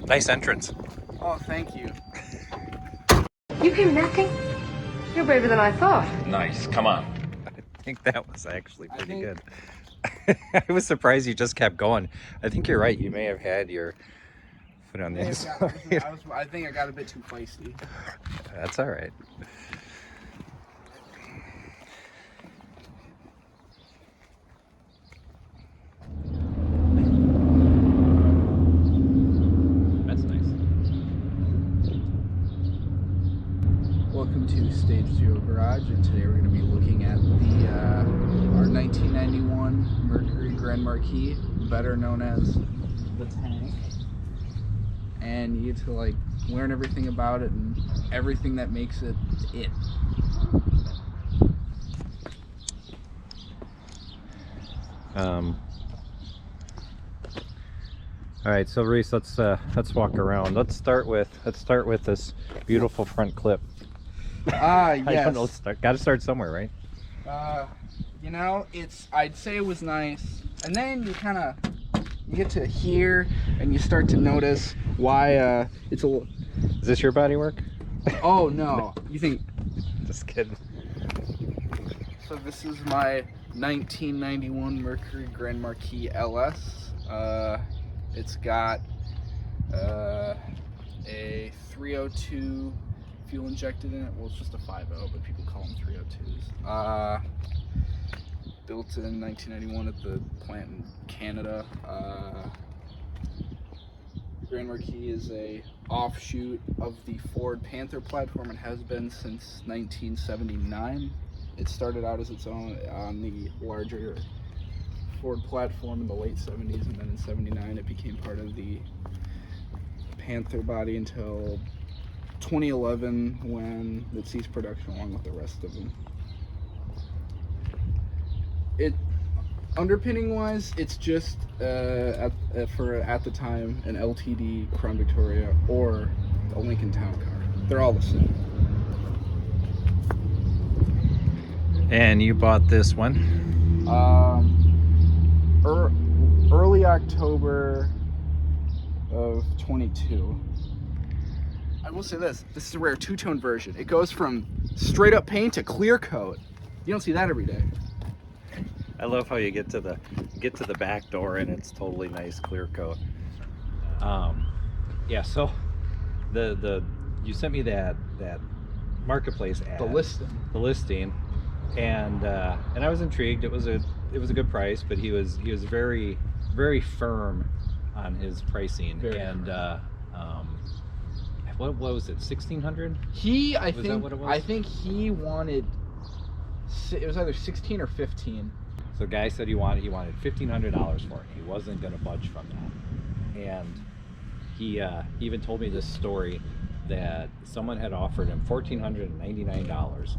Nice entrance. Oh, thank you. You came netting? You're braver than I thought. Nice. Come on. I think that was actually I pretty think- good. I was surprised you just kept going. I think you're right. You may have had your foot on the inside. I think I got a bit too feisty. That's all right. That's nice. Welcome to Stage Zero Garage, and today we're going to be looking at the our 1991 Mercury Grand Marquis, better known as the Tank. And you get to like learn everything about it and everything that makes it it. All right, so Reece, let's walk around. Let's start with this beautiful front clip. Ah, yes. I don't know. Got to start somewhere, right? You know, I'd say it was nice, and then you get to hear and you start to notice why it's a. Is this your body work? Oh no, you think? Just kidding. So this is my 1991 Mercury Grand Marquis LS. It's got a 302 fuel injected in it. Well, it's just a 5.0, but people call them 302s. Built in 1991 at the plant in Canada. The Grand Marquis is a offshoot of the Ford Panther platform and has been since 1979. It started out as its own on the larger Ford platform in the late 70s, and then in 79 it became part of the Panther body until 2011 when it ceased production along with the rest of them. It underpinning wise, it's just at the time an LTD Crown Victoria or a Lincoln Town Car. They're all the same. And you bought this one? Early October of 22. I will say this is a rare two-tone version. It goes from straight up paint to clear coat. You don't see that every day. I love how you get to the back door and it's totally nice clear coat. Yeah, so the you sent me that marketplace ad, the listing, and I was intrigued. It was a good price, but he was very firm on his pricing. What was it, 1,600? I think he wanted, it was either 16 or 15. So the guy said he wanted $1,500 for it. He wasn't going to budge from that. And he even told me this story that someone had offered him $1,499,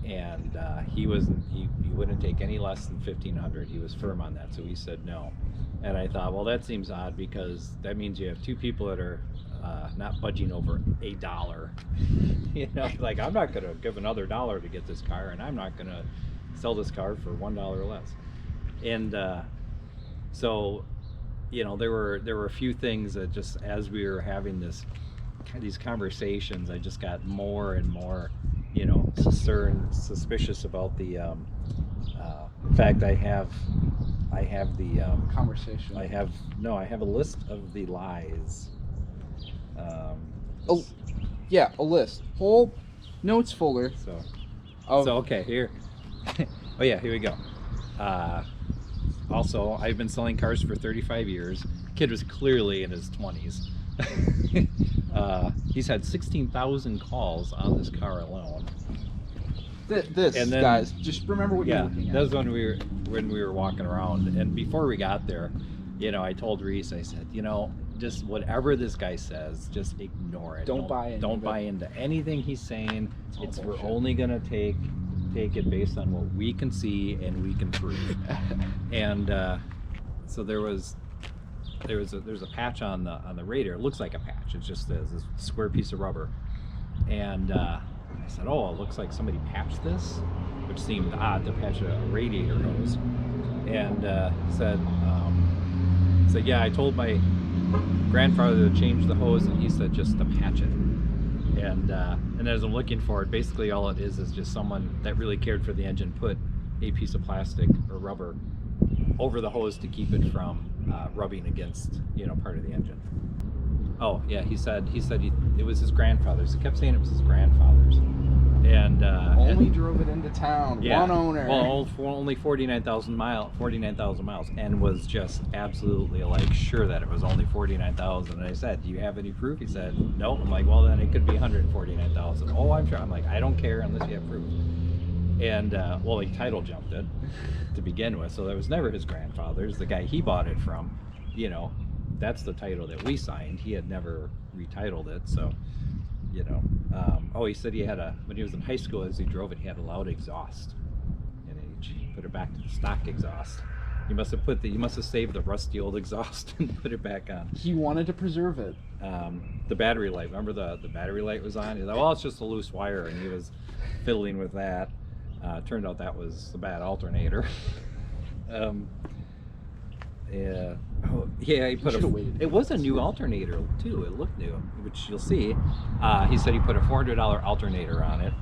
and he wouldn't take any less than $1,500. He was firm on that, so he said no. And I thought, well, that seems odd because that means you have two people that are not budging over $1. You know, like, I'm not gonna give another $1 to get this car, and I'm not gonna sell this car for $1 less. And so, you know, there were a few things that just as we were having these conversations, I just got more and more, you know, suspicious about the fact I have the Conversation. I have a list of the lies. Yeah, a list, whole notes folder. So okay, here. Oh yeah, here we go. Also, I've been selling cars for 35 years. Kid was clearly in his 20s. He's had 16,000 calls on this car alone. And then, guys, just remember what you're looking at. That was when we were walking around, and before we got there, you know, I told Reece, I said, you know, just whatever this guy says, just ignore it. Don't buy into anything he's saying. We're only gonna take it based on what we can see and we can prove. And so there's a patch on the radiator. It looks like a patch. It's just this square piece of rubber. And I said, oh, it looks like somebody patched this, which seemed odd to patch a radiator hose. And said, yeah, I told my grandfather to change the hose, and he said just to patch it. And as I'm looking for it, basically all it is just someone that really cared for the engine put a piece of plastic or rubber over the hose to keep it from rubbing against, you know, part of the engine. Oh yeah, he said it was his grandfather's. He kept saying it was his grandfather's. And Only drove it into town. yeah, One owner. well, only 49,000 miles, and was just absolutely like sure that it was only 49,000. And I said, "Do you have any proof?" He said, "No." I'm like, "Well, then it could be 149,000." "Oh, I'm sure." I'm like, "I don't care unless you have proof." And well, he title jumped it to begin with, so that was never his grandfather's. The guy he bought it from, you know, that's the title that we signed. He had never retitled it, so. You know, oh, he said he had when he was in high school, as he drove it, he had a loud exhaust, and he put it back to the stock exhaust. He must have saved the rusty old exhaust and put it back on. He wanted to preserve it. The battery light, remember the battery light was on? He's like, well, it's just a loose wire, and he was fiddling with that. Turned out that was the bad alternator. Yeah. Oh, yeah, he put it was a new alternator too. It looked new, which you'll see. He said he put a $400 alternator on it.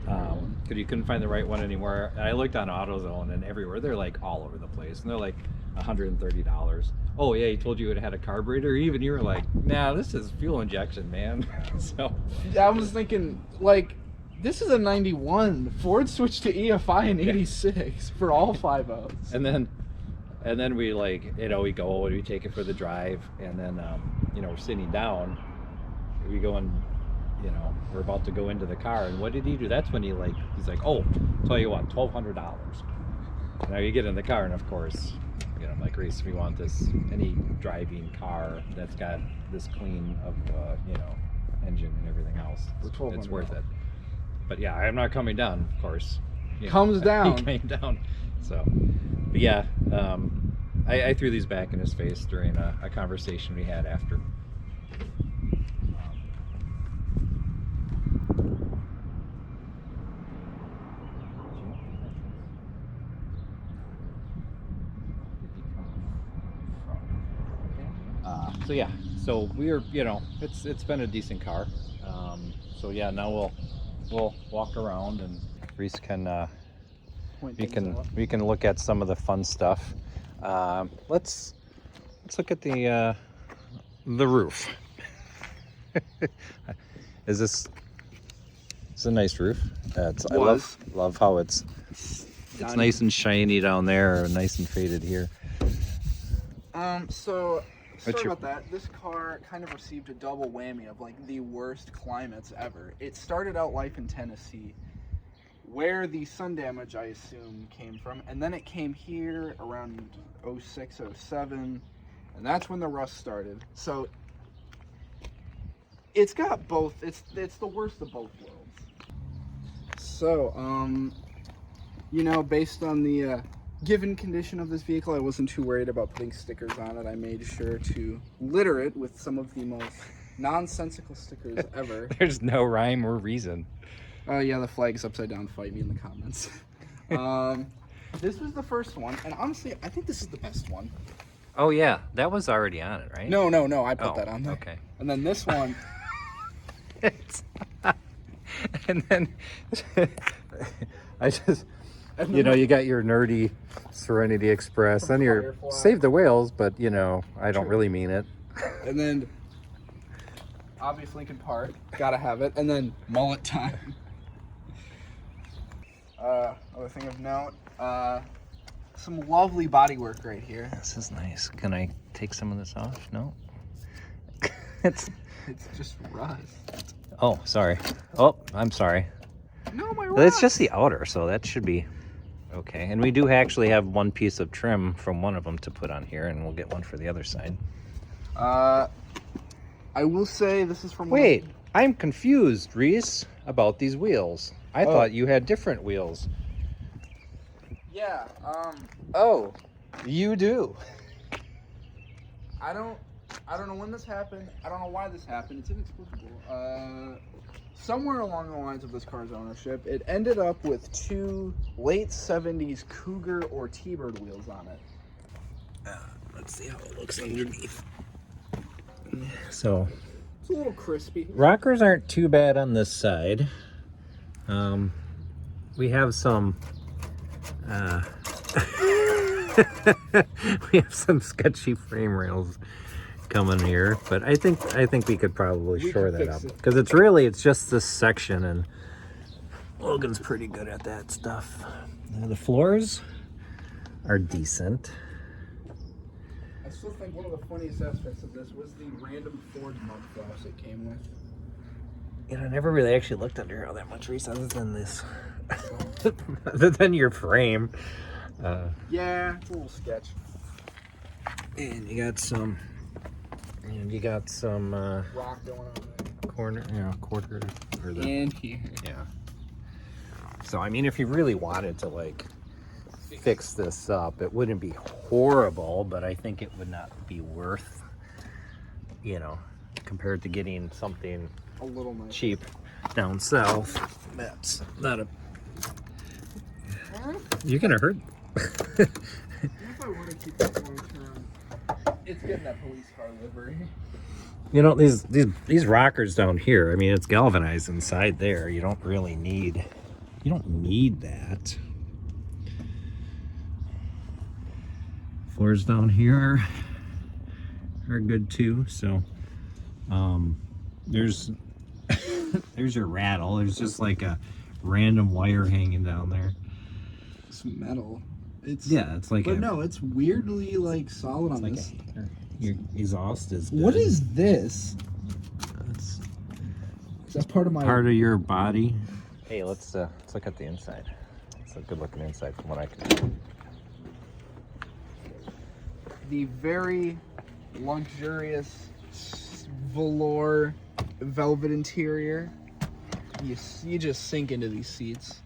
Because you couldn't find the right one anymore. And I looked on AutoZone and everywhere. They're like all over the place. And they're like $130. Oh yeah, he told you it had a carburetor. Even you were like, nah, this is fuel injection, man. So I was thinking, like, this is a 91. Ford switched to EFI in 86 for all 5.0s. And then we, like, you know, we go and we take it for the drive, and then you know, we're sitting down, we go and, you know, we're about to go into the car, and what did he do? That's when he's like, oh, tell you what, $1,200. Now you get in the car, and of course, you know, I'm like, Reece, we want this, any driving car that's got this clean of, you know, engine and everything else, it's worth it. But yeah, I'm not coming down, of course. You know, Comes down. He came down. So, but yeah, I threw these back in his face during a conversation we had after. So yeah, so we're, you know, it's been a decent car. So yeah, now we'll walk around, and Reece can we can look at some of the fun stuff. Let's look at the roof. It's a nice roof. I love how it's nice and shiny down there, nice and faded here. So sorry about that. This car kind of received a double whammy of like the worst climates ever. It started out life in Tennessee, where the sun damage, I assume, came from, and then it came here around 06, 07, and that's when the rust started. So it's got both. It's the worst of both worlds. So you know, based on the given condition of this vehicle, I wasn't too worried about putting stickers on it. I made sure to litter it with some of the most nonsensical stickers ever. There's no rhyme or reason. Oh yeah, the flag's upside down. Fight me in the comments. This was the first one, and honestly, I think this is the best one. Oh yeah, that was already on it, right? No, I put that on there. Okay. And then this one. And then you know, you got your nerdy Serenity Express, then your Save the Whales, but you know, I don't really mean it. And then obvious Lincoln Park, gotta have it. And then mullet time. Other thing of note, some lovely bodywork right here. This is nice. Can I take some of this off? No. It's just rust. Oh, sorry. Oh, I'm sorry. No, my It's just the outer, so that should be okay. And we do actually have one piece of trim from one of them to put on here, and we'll get one for the other side. I will say this is from... Wait, I'm confused, Reece, about these wheels. I thought you had different wheels. Yeah, Oh, you do. I don't know when this happened. I don't know why this happened. It's inexplicable. Somewhere along the lines of this car's ownership, it ended up with two late 70s Cougar or T-Bird wheels on it. Let's see how it looks underneath. So It's a little crispy. rockers aren't too bad on this side. We have some we have some sketchy frame rails coming here, but I think we could probably shore that up, because it's just this section, and Logan's pretty good at that stuff. The floors are decent. I still think one of the funniest aspects of this was the random Ford mud flaps it came with. You know, I never really actually looked under here all that much, Reece, other than this. Other than your frame. Yeah, it's a little sketch. And you got some Rock going on quarter or the, and here. yeah. So I mean, if you really wanted to like fix this up, it wouldn't be horrible, but I think it would not be worth, you know, compared to getting something A little nice. cheap down south. That's not a. You're gonna hurt. If I want to keep this long term, it's getting that police car livery. You know, these rockers down here, I mean, it's galvanized inside there. You don't need that. Floors down here are good too. So there's there's your rattle. There's just like a random wire hanging down there. It's metal. It's like but no, it's weirdly like solid on like this. your exhaust is good. What is this? Is that part of my Part of your body? Hey, let's look at the inside. It's a good looking inside from what I can tell. the very luxurious velour velvet interior. You just sink into these seats.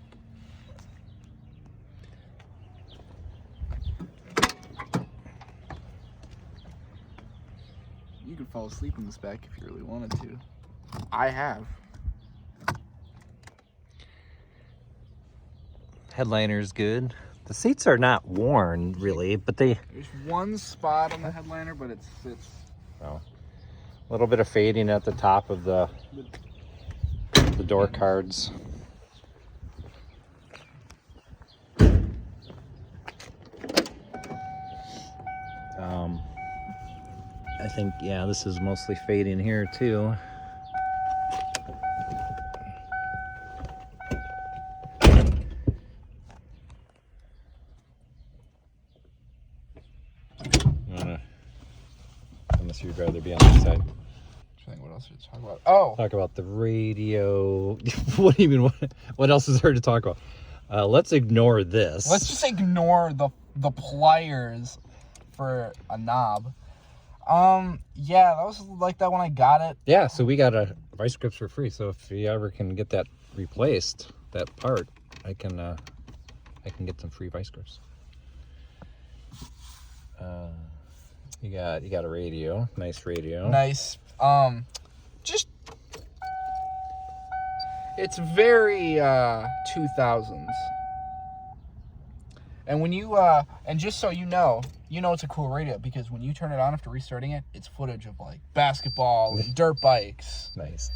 You could fall asleep in this back if you really wanted to. I have. Headliner's good. The seats are not worn really, but there's one spot on the headliner, but it's a little bit of fading at the top of the door cards. I think, yeah, this is mostly fading here too. Unless you'd rather be on this side. I think what else did we talk about? Oh, Talk about the radio. What do you mean? What else is there to talk about? Let's ignore this. let's just ignore the pliers for a knob. Yeah, that was like that when I got it. Yeah, so we got a vice grips for free. So if you ever can get that replaced, that part, I can get some free vice grips. You got a radio, nice radio. Nice. Just it's very 2000s. And when you and just so you know it's a cool radio because when you turn it on after restarting it, it's footage of like basketball and dirt bikes. Nice.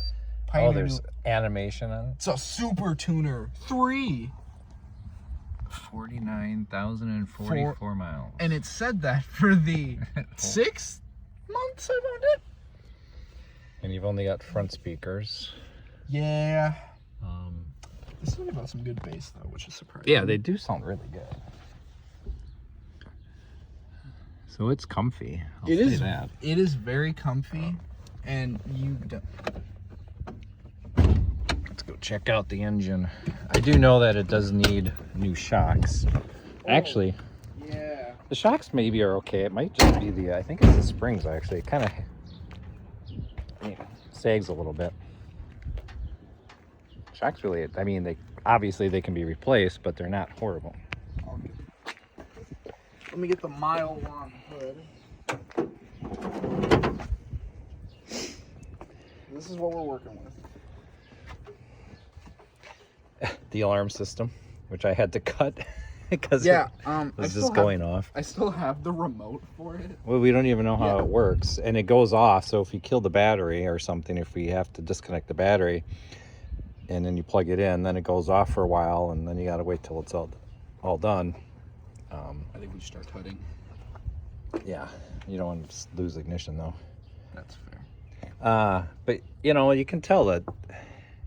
Pioneer There's animation on it. It's a Super Tuner 3. 49,044 miles. And it said that for the 6 months I've owned it. And you've only got front speakers. Yeah. This one got some good bass though, which is surprising. Yeah, they do sound really good. So it's comfy. I'll say that. It is very comfy, and you don't. Let's go check out the engine. I do know that it does need new shocks. Actually, Yeah. the shocks maybe are okay. It might just be I think it's the springs actually. It kind of sags a little bit. Shocks really, I mean, they can be replaced, but they're not horrible. Let me get the mile long hood. This is what we're working with. The alarm system, which I had to cut. because Yeah, it I was still just have- going off. I still have the remote for it. Well, we don't even know how Yeah. it works, and it goes off. So if you kill the battery or something, if we have to disconnect the battery, and then you plug it in, then it goes off for a while, and then you gotta wait till it's all done. I think we should start tutting. Yeah, you don't want to lose ignition though. That's fair. But you know, you can tell that.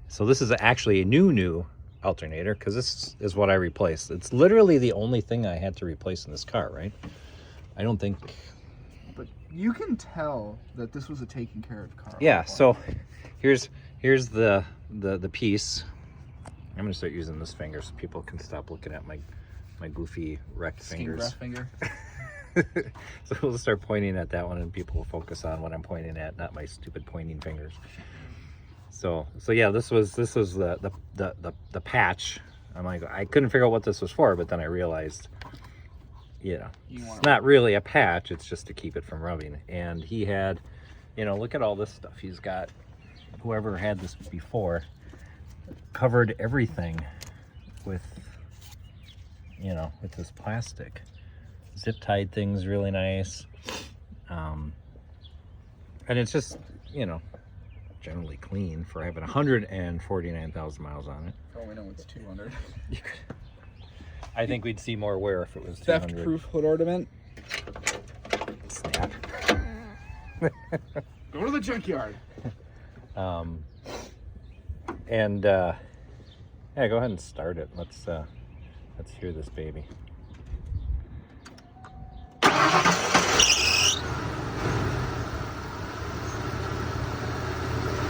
So this is actually a new alternator, because this is what I replaced. It's literally the only thing I had to replace in this car, right? I don't think. But you can tell that this was a taken care of car. Yeah. So here's the piece. I'm gonna start using this finger so people can stop looking at my goofy wrecked Skin fingers. breath finger. So we'll start pointing at that one, and people will focus on what I'm pointing at, not my stupid pointing fingers. So yeah, this was the patch. I'm like, I couldn't figure out what this was for, but then I realized, you know, it's not really a patch. It's just to keep it from rubbing. And he had, you know, look at all this stuff he's got. Whoever had this before covered everything with, you know, with this plastic. Zip tied things really nice. And it's just, you know, generally clean for having 149,000 miles on it. Oh, we know it's 200. I think we'd see more wear if it was 200. Theft-proof hood ornament. Snap. Go to the junkyard. Yeah, go ahead and start it. Let's hear this baby.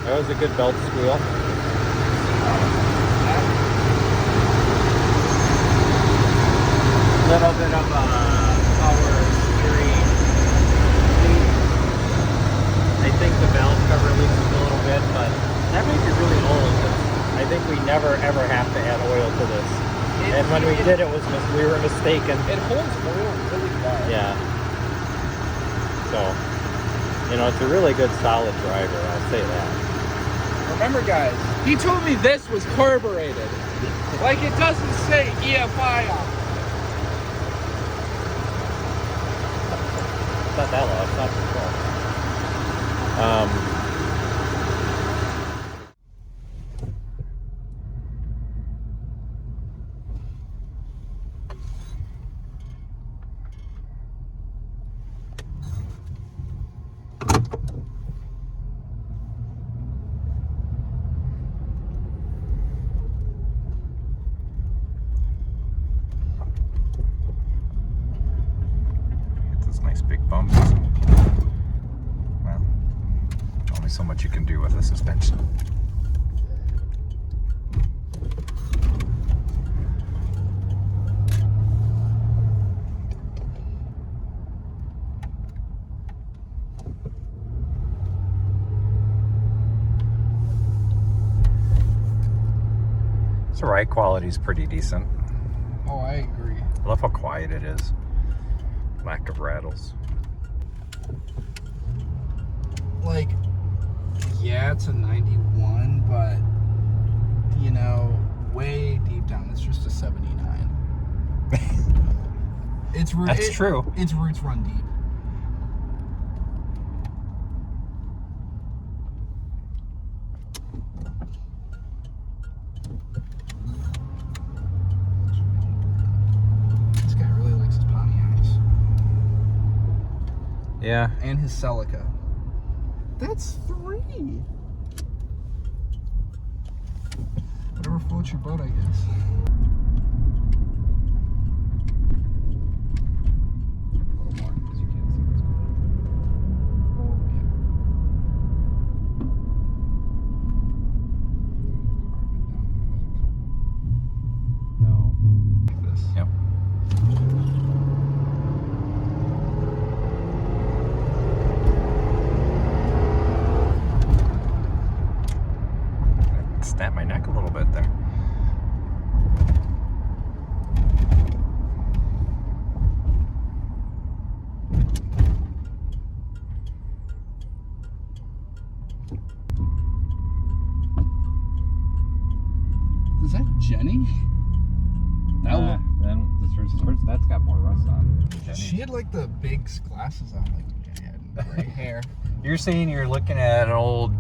That was a good belt squeal. Little bit of power steering. I think the valve cover leaks a little bit, but that might be really old. I think we never ever have to add oil to this. And when we did, we were mistaken. It holds oil really well. Yeah. So, you know, it's a really good solid driver, I'll say that. Remember, guys, he told me this was carbureted. Like it doesn't say EFI on it. It's not that low, it's not too nice big bumps. Well, only so much you can do with a suspension. So ride quality is pretty decent. Oh, I agree. I love how quiet it is. Lack of rattles. Like, yeah, it's a 91, but, you know, way deep down, it's just a 79. That's true. Its roots run deep. This guy really likes his Pontiacs. Yeah. And his Celica. That's 3. Whatever floats your boat, I guess. A little more, because you can't see what's going on. Oh, yeah. No. Like this. Yep. Snap my neck a little bit there. That's got more rust on. She had like the big glasses on, like and gray hair. You're saying you're looking at an old.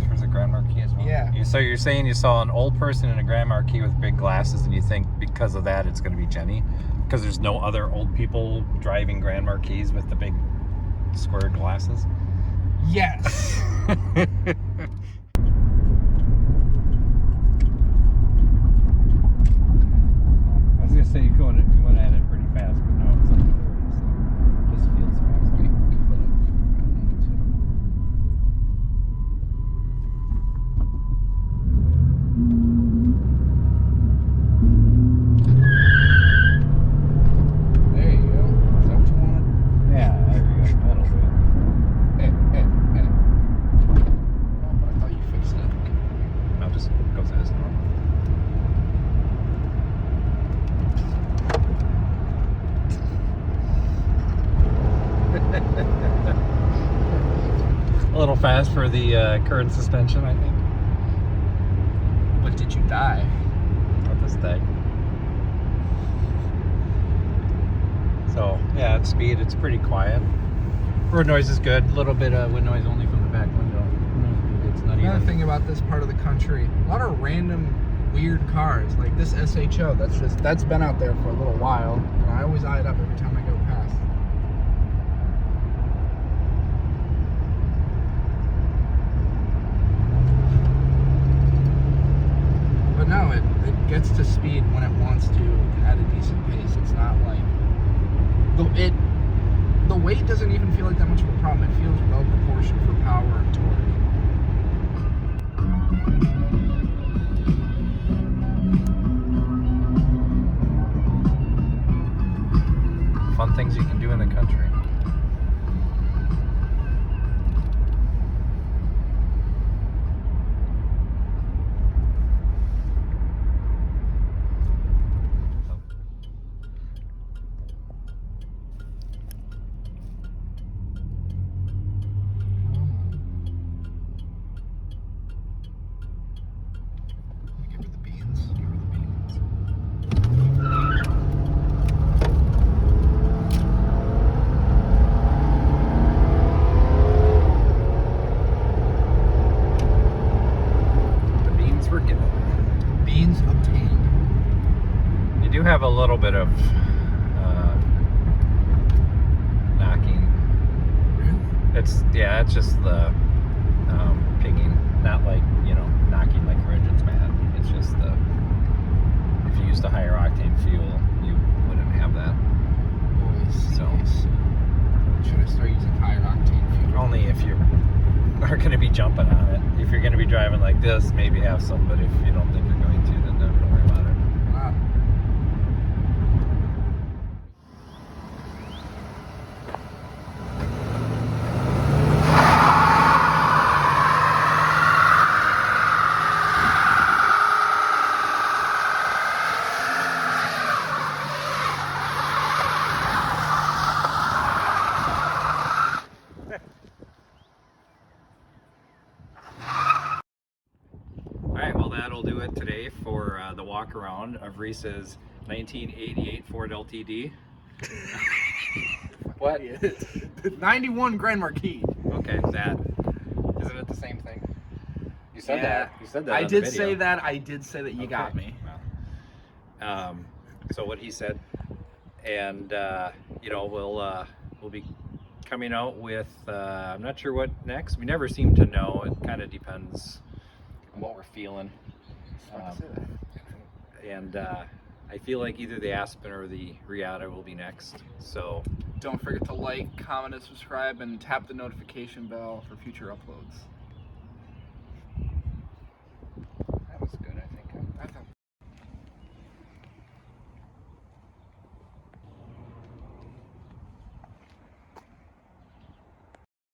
There's a Grand Marquis as well. Yeah. So you're saying you saw an old person in a Grand Marquis with big glasses, and you think because of that it's going to be Jenny, because there's no other old people driving Grand Marquis with the big square glasses. Yes. I was gonna say you went at it pretty fast, but no, it's like just feels fast. There you go. Is that what you wanted? Yeah, there you go. That'll do it. Oh, but I thought you fixed it. No, just go fast. A little fast for the current suspension, I think. But did you die? With this thing. So yeah, at speed it's pretty quiet. Road noise is good. A little bit of wind noise only from the back window. It's not Another even. thing about this part of the country, a lot of random weird cars, like this SHO. That's been out there for a little while, and I always eye it up every time I go past. But no, it gets to speed when it wants to at a decent pace. It's not like the weight doesn't even feel like that much of a problem. It feels well proportioned for power and torque. Fun things you can do in the country. Give her the beans. Give her the beans. The beans were given. Beans obtained. You do have a little bit of knocking. It's just the pinging, not like knocking like your engine's mad. It's just if you used a higher octane fuel, you wouldn't have that. So Should I start using higher octane fuel? only if you are going to be jumping on it. If you're going to be driving like this, maybe have some. But if you don't think you're going to, then don't worry about it. Wow. Alright, well that'll do it today for the walk around of Reese's 1988 Ford LTD. What? 91 Grand Marquis. Okay, that. Isn't it the same thing? You said Yeah. that. You said that. I on the did video. say that. I did say that. You got me. Well, so what he said, and we'll be coming out with. I'm not sure what next. We never seem to know. It kind of depends on what we're feeling. And I feel like either the Aspen or the Riata will be next. So Don't forget to like, comment, and subscribe, and tap the notification bell for future uploads.